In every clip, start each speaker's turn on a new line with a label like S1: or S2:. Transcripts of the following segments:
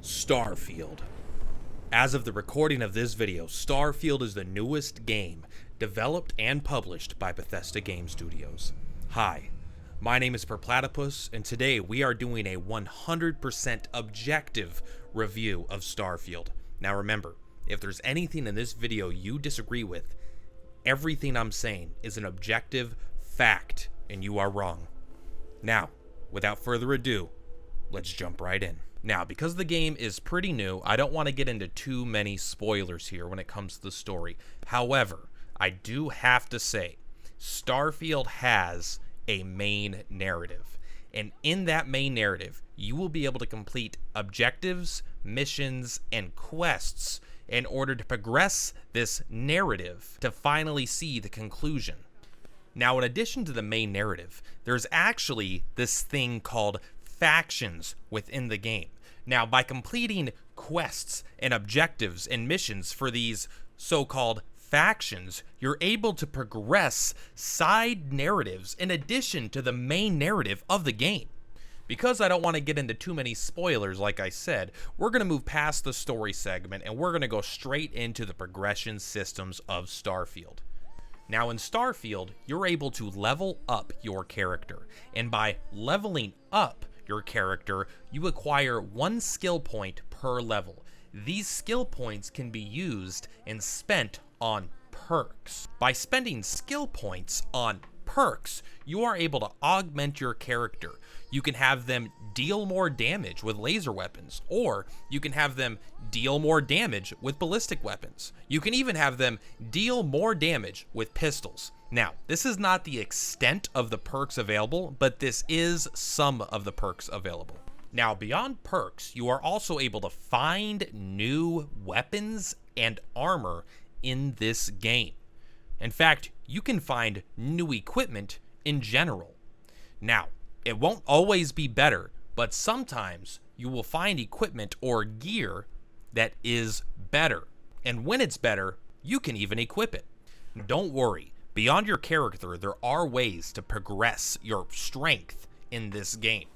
S1: Starfield. As of the recording of this video, Starfield is the newest game developed and published by Bethesda Game Studios. Hi, my name is Perplatypus, and today we are doing a 100% objective review of Starfield. Now remember, if there's anything in this video you disagree with, everything I'm saying is an objective fact, and you are wrong. Now, without further ado, let's jump right in. Now, because the game is pretty new, I don't want to get into too many spoilers here when it comes to the story. However, I do have to say, Starfield has a main narrative. And in that main narrative, you will be able to complete objectives, missions, and quests in order to progress this narrative to finally see the conclusion. Now, in addition to the main narrative, there's actually this thing called factions within the game. Now, by completing quests and objectives and missions for these so-called factions, you're able to progress side narratives in addition to the main narrative of the game. Because I don't want to get into too many spoilers, like I said, we're going to move past the story segment and we're going to go straight into the progression systems of Starfield. Now, in Starfield, you're able to level up your character, and by leveling up your character, you acquire 1 skill point per level. These skill points can be used and spent on perks. By spending skill points on perks, you are able to augment your character. You can have them deal more damage with laser weapons, or you can have them deal more damage with ballistic weapons. You can even have them deal more damage with pistols. Now, this is not the extent of the perks available, but this is some of the perks available. Now, beyond perks, you are also able to find new weapons and armor in this game. In fact, you can find new equipment in general. Now, it won't always be better, but sometimes you will find equipment or gear that is better. And when it's better, you can even equip it. Don't worry, beyond your character, there are ways to progress your strength in this game,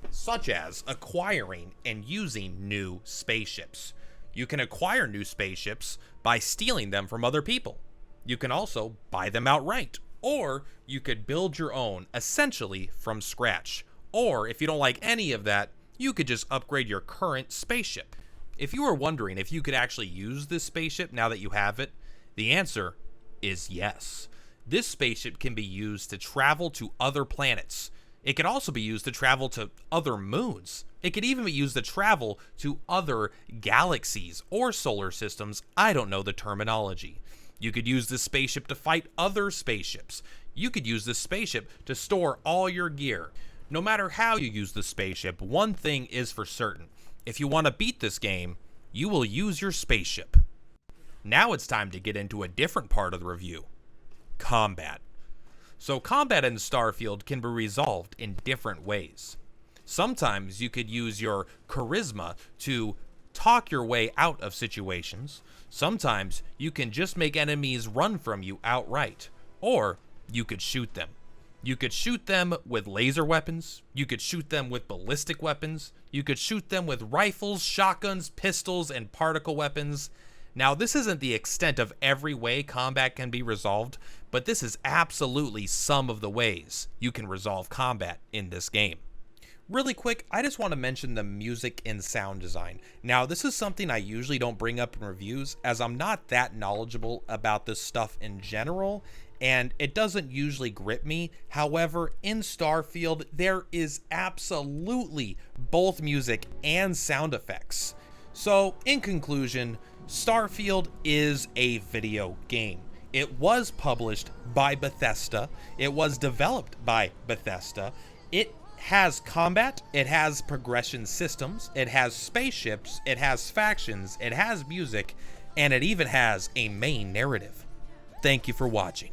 S1: such as acquiring and using new spaceships. You can acquire new spaceships by stealing them from other people. You can also buy them outright, or you could build your own essentially from scratch. Or if you don't like any of that, you could just upgrade your current spaceship. If you were wondering if you could actually use this spaceship now that you have it, the answer is yes. This spaceship can be used to travel to other planets. It can also be used to travel to other moons. It could even be used to travel to other galaxies or solar systems. I don't know the terminology. You could use this spaceship to fight other spaceships. You could use this spaceship to store all your gear. No matter how you use the spaceship, one thing is for certain. If you want to beat this game, you will use your spaceship. Now it's time to get into a different part of the review: combat. So combat in Starfield can be resolved in different ways. Sometimes you could use your charisma to talk your way out of situations. Sometimes you can just make enemies run from you outright, or you could shoot them. You could shoot them with laser weapons, you could shoot them with ballistic weapons, you could shoot them with rifles, shotguns, pistols, and particle weapons. Now, this isn't the extent of every way combat can be resolved, but this is absolutely some of the ways you can resolve combat in this game. Really quick, I just want to mention the music and sound design. Now, this is something I usually don't bring up in reviews, as I'm not that knowledgeable about this stuff in general, and it doesn't usually grip me. However, in Starfield, there is absolutely both music and sound effects. So, in conclusion, Starfield is a video game. It was published by Bethesda. It was developed by Bethesda. It has combat, it has progression systems, it has spaceships, it has factions, it has music, and it even has a main narrative. Thank you for watching.